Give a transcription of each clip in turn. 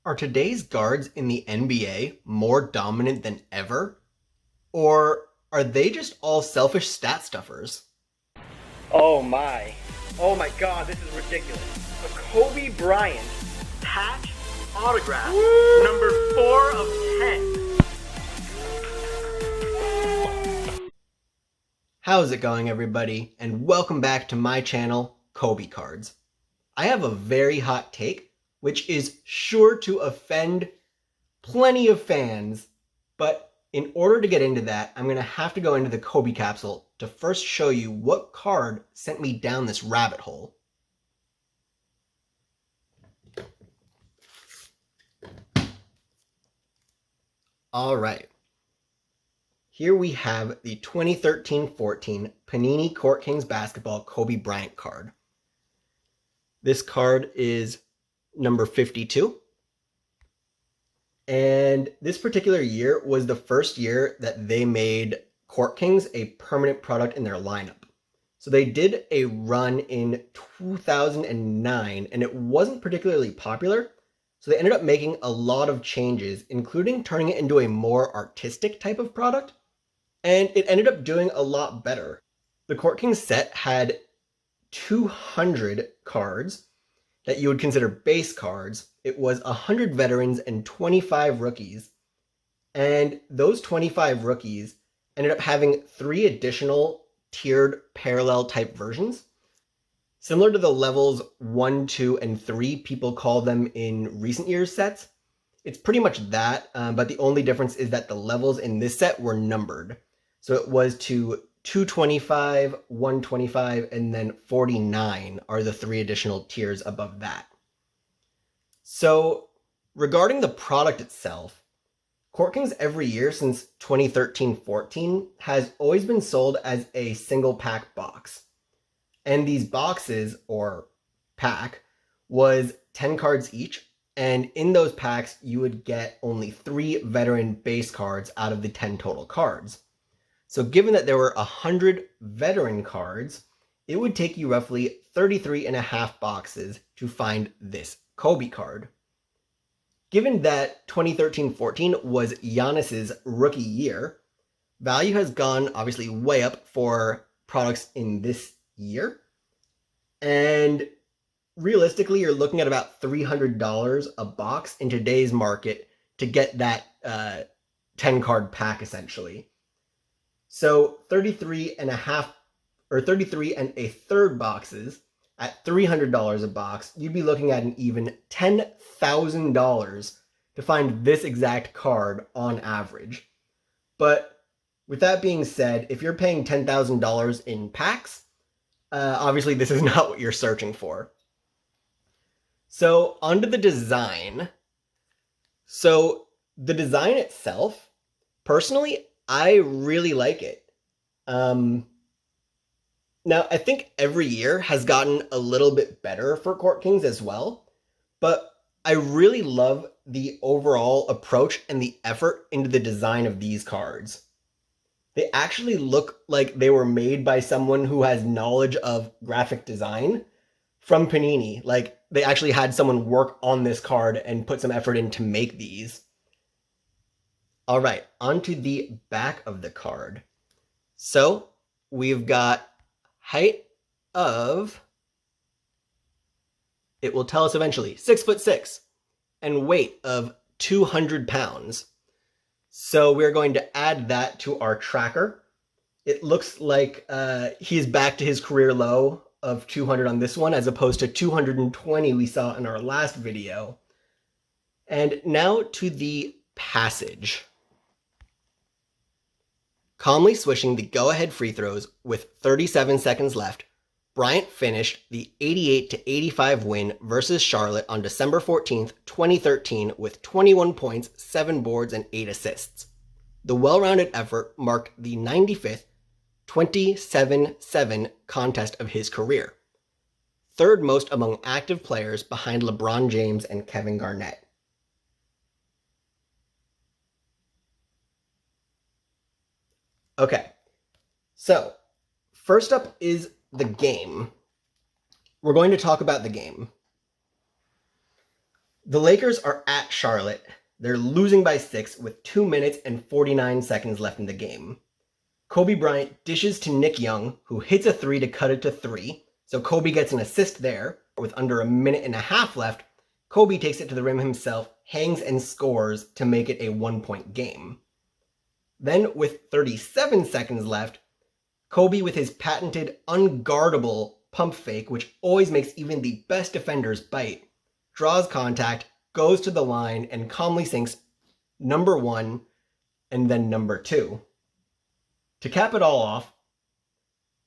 Are today's guards in the NBA more dominant than ever? Or are they just all selfish stat stuffers? Oh my. Oh my god, this is ridiculous. A Kobe Bryant patch autograph. Woo! Number 4 of 10. How's it going, everybody? And welcome back to my channel, Kobe Cards. I have a very hot take, which is sure to offend plenty of fans, but in order to get into that, I'm going to have to go into the Kobe capsule to first show you what card sent me down this rabbit hole. All right. Here we have the 2013-14 Panini Court Kings Basketball Kobe Bryant card. This card is number 52. And this particular year was the first year that they made Court Kings a permanent product in their lineup. So they did a run in 2009, and it wasn't particularly popular. So they ended up making a lot of changes, including turning it into a more artistic type of product. And it ended up doing a lot better. The Court Kings set had 200 cards that you would consider base cards. It was 100 veterans and 25 rookies. And those 25 rookies ended up having 3 additional tiered parallel type versions. Similar to the levels 1, 2, and 3 people call them in recent years sets. It's pretty much that, but the only difference is that the levels in this set were numbered. So it was to 225, 125, and then 49 are the 3 additional tiers above that. So regarding the product itself, Court Kings every year since 2013-14 has always been sold as a single pack box. And these boxes, or pack, was 10 cards each. And in those packs, you would get only 3 veteran base cards out of the 10 total cards. So given that there were 100 veteran cards, it would take you roughly 33 and a half boxes to find this Kobe card. Given that 2013-14 was Giannis's rookie year, value has gone obviously way up for products in this year. And realistically, you're looking at about $300 a box in today's market to get that 10 card pack essentially. So 33 and a third boxes at $300 a box, you'd be looking at an even $10,000 to find this exact card on average. But with that being said, if you're paying $10,000 in packs, obviously this is not what you're searching for. So onto the design. So the design itself, personally, I really like it. Now, I think every year has gotten a little bit better for Court Kings as well, but I really love the overall approach and the effort into the design of these cards. They actually look like they were made by someone who has knowledge of graphic design from Panini. Like, they actually had someone work on this card and put some effort in to make these. All right, onto the back of the card. So we've got height of, it will tell us eventually, 6'6", and weight of 200 pounds. So we're going to add that to our tracker. It looks like he's back to his career low of 200 on this one, as opposed to 220 we saw in our last video. And now to the passage. Calmly swishing the go-ahead free throws with 37 seconds left, Bryant finished the 88-85 win versus Charlotte on December 14th, 2013 with 21 points, 7 boards, and 8 assists. The well-rounded effort marked the 95th 27-7 contest of his career, third most among active players behind LeBron James and Kevin Garnett. Okay, so first up is the game. We're going to talk about the game. The Lakers are at Charlotte. They're losing by 6 with 2 minutes and 49 seconds left in the game. Kobe Bryant dishes to Nick Young, who hits a 3 to cut it to 3. So Kobe gets an assist there. With under a minute and a half left, Kobe takes it to the rim himself, hangs and scores to make it a 1-point game. Then with 37 seconds left, Kobe with his patented unguardable pump fake, which always makes even the best defenders bite, draws contact, goes to the line, and calmly sinks number 1 and then number 2. To cap it all off,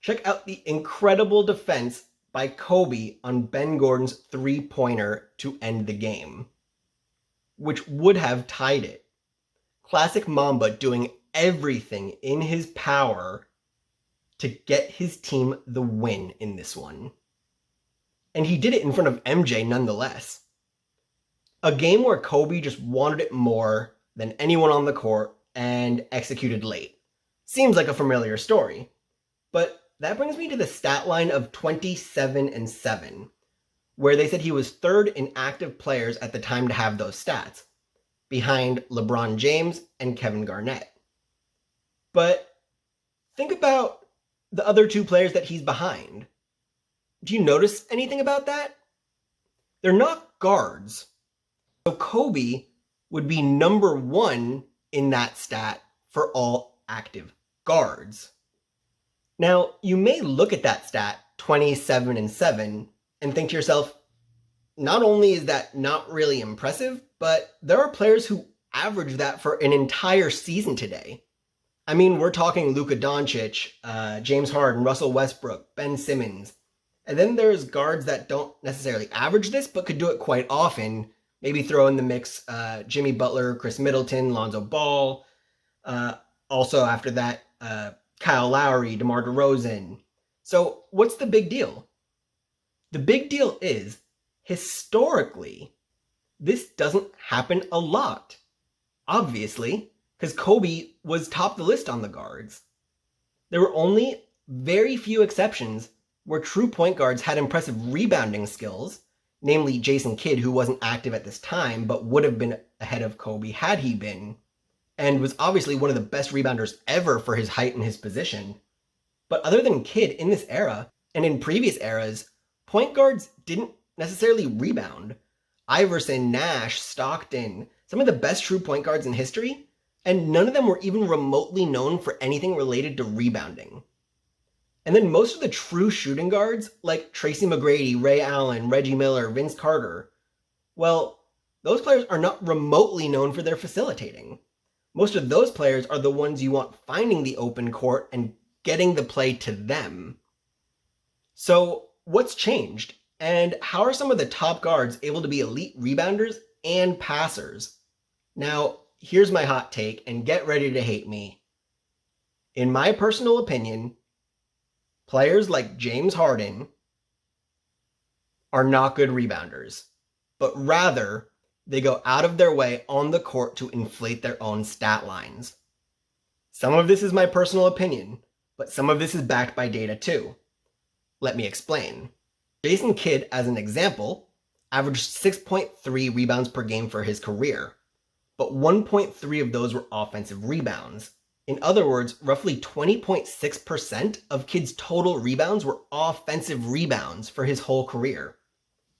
check out the incredible defense by Kobe on Ben Gordon's three-pointer to end the game, which would have tied it. Classic Mamba doing everything in his power to get his team the win in this one. And he did it in front of MJ nonetheless. A game where Kobe just wanted it more than anyone on the court and executed late. Seems like a familiar story. But that brings me to the stat line of 27-7, where they said he was third in active players at the time to have those stats, behind LeBron James and Kevin Garnett. But think about the other 2 players that he's behind. Do you notice anything about that? They're not guards. So Kobe would be number 1 in that stat for all active guards. Now, you may look at that stat, 27-7, and think to yourself, not only is that not really impressive, but there are players who average that for an entire season today. I mean, we're talking Luka Doncic, James Harden, Russell Westbrook, Ben Simmons. And then there's guards that don't necessarily average this, but could do it quite often. Maybe throw in the mix Jimmy Butler, Chris Middleton, Lonzo Ball. Also after that, Kyle Lowry, DeMar DeRozan. So what's the big deal? The big deal is, historically, this doesn't happen a lot. Obviously, because Kobe was top of the list on the guards. There were only very few exceptions where true point guards had impressive rebounding skills, namely Jason Kidd, who wasn't active at this time, but would have been ahead of Kobe had he been, and was obviously one of the best rebounders ever for his height and his position. But other than Kidd in this era, and in previous eras, point guards didn't necessarily rebound. Iverson, Nash, Stockton, some of the best true point guards in history, and none of them were even remotely known for anything related to rebounding. And then most of the true shooting guards, like Tracy McGrady, Ray Allen, Reggie Miller, Vince Carter, well, those players are not remotely known for their facilitating. Most of those players are the ones you want finding the open court and getting the play to them. So what's changed? And how are some of the top guards able to be elite rebounders and passers? Now, here's my hot take, and get ready to hate me. In my personal opinion, players like James Harden are not good rebounders, but rather they go out of their way on the court to inflate their own stat lines. Some of this is my personal opinion, but some of this is backed by data too. Let me explain. Jason Kidd, as an example, averaged 6.3 rebounds per game for his career, but 1.3 of those were offensive rebounds. In other words, roughly 20.6% of Kidd's total rebounds were offensive rebounds for his whole career.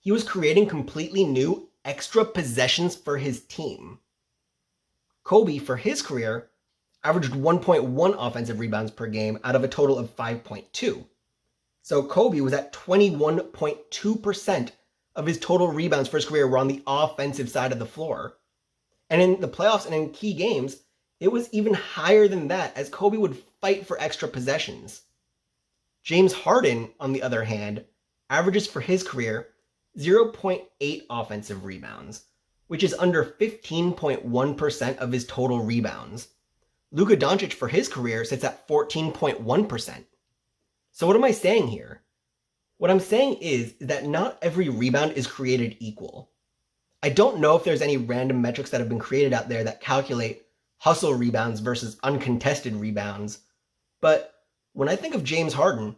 He was creating completely new extra possessions for his team. Kobe, for his career, averaged 1.1 offensive rebounds per game out of a total of 5.2. So Kobe was at 21.2% of his total rebounds for his career were on the offensive side of the floor. And in the playoffs and in key games, it was even higher than that, as Kobe would fight for extra possessions. James Harden, on the other hand, averages for his career 0.8 offensive rebounds, which is under 15.1% of his total rebounds. Luka Doncic for his career sits at 14.1%. So what am I saying here? What I'm saying is that not every rebound is created equal. I don't know if there's any random metrics that have been created out there that calculate hustle rebounds versus uncontested rebounds, but when I think of James Harden,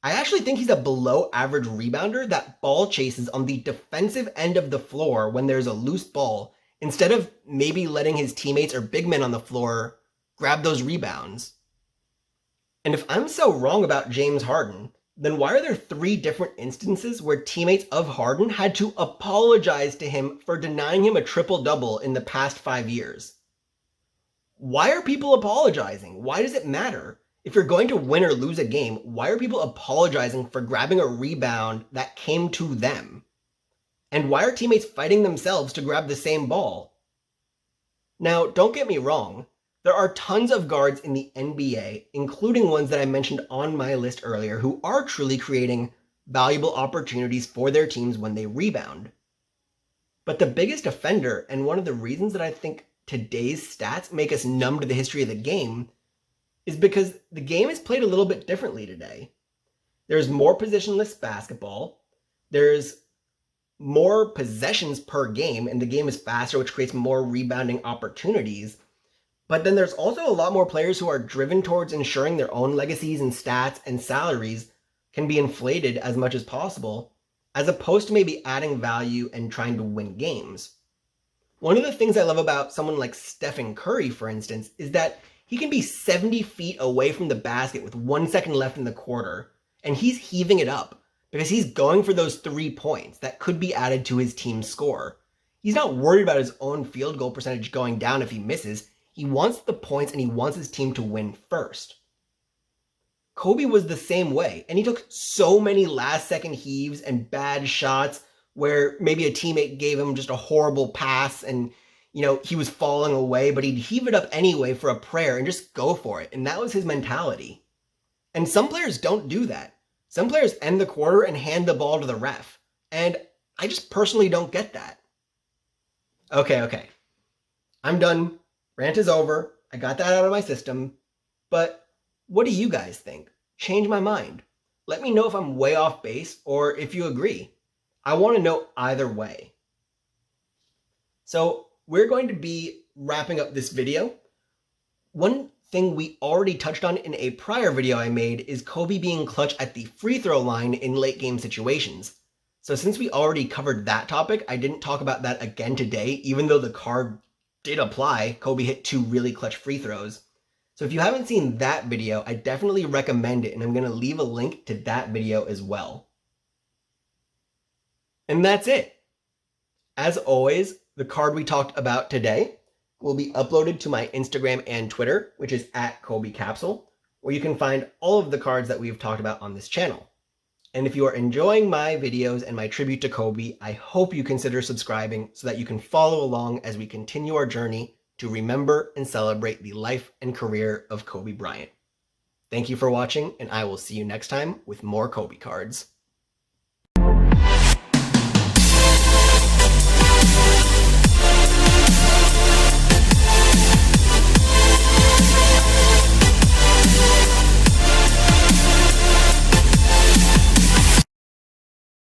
I actually think he's a below average rebounder that ball chases on the defensive end of the floor when there's a loose ball, instead of maybe letting his teammates or big men on the floor grab those rebounds. And if I'm so wrong about James Harden, then why are there 3 different instances where teammates of Harden had to apologize to him for denying him a triple-double in the past 5 years? Why are people apologizing? Why does it matter? If you're going to win or lose a game, why are people apologizing for grabbing a rebound that came to them? And why are teammates fighting themselves to grab the same ball? Now, don't get me wrong. There are tons of guards in the NBA, including ones that I mentioned on my list earlier, who are truly creating valuable opportunities for their teams when they rebound. But the biggest offender, and one of the reasons that I think today's stats make us numb to the history of the game, is because the game is played a little bit differently today. There's more positionless basketball. There's more possessions per game, and the game is faster, which creates more rebounding opportunities. But then there's also a lot more players who are driven towards ensuring their own legacies and stats and salaries can be inflated as much as possible, as opposed to maybe adding value and trying to win games. One of the things I love about someone like Stephen Curry, for instance, is that he can be 70 feet away from the basket with 1 second left in the quarter, and he's heaving it up because he's going for those 3 points that could be added to his team's score. He's not worried about his own field goal percentage going down if he misses. He wants the points and he wants his team to win first. Kobe was the same way, and he took so many last-second heaves and bad shots where maybe a teammate gave him just a horrible pass and, he was falling away, but he'd heave it up anyway for a prayer and just go for it, and that was his mentality. And some players don't do that. Some players end the quarter and hand the ball to the ref, and I just personally don't get that. Okay. I'm done. Rant is over. I got that out of my system. But what do you guys think? Change my mind. Let me know if I'm way off base or if you agree. I want to know either way. So we're going to be wrapping up this video. One thing we already touched on in a prior video I made is Kobe being clutch at the free throw line in late game situations. So since we already covered that topic, I didn't talk about that again today, even though the card did apply. Kobe hit 2 really clutch free throws. So if you haven't seen that video, I definitely recommend it, and I'm going to leave a link to that video as well. And that's it. As always, the card we talked about today will be uploaded to my Instagram and Twitter, which is @KobeCapsule, where you can find all of the cards that we've talked about on this channel. And if you are enjoying my videos and my tribute to Kobe, I hope you consider subscribing so that you can follow along as we continue our journey to remember and celebrate the life and career of Kobe Bryant. Thank you for watching, and I will see you next time with more Kobe cards.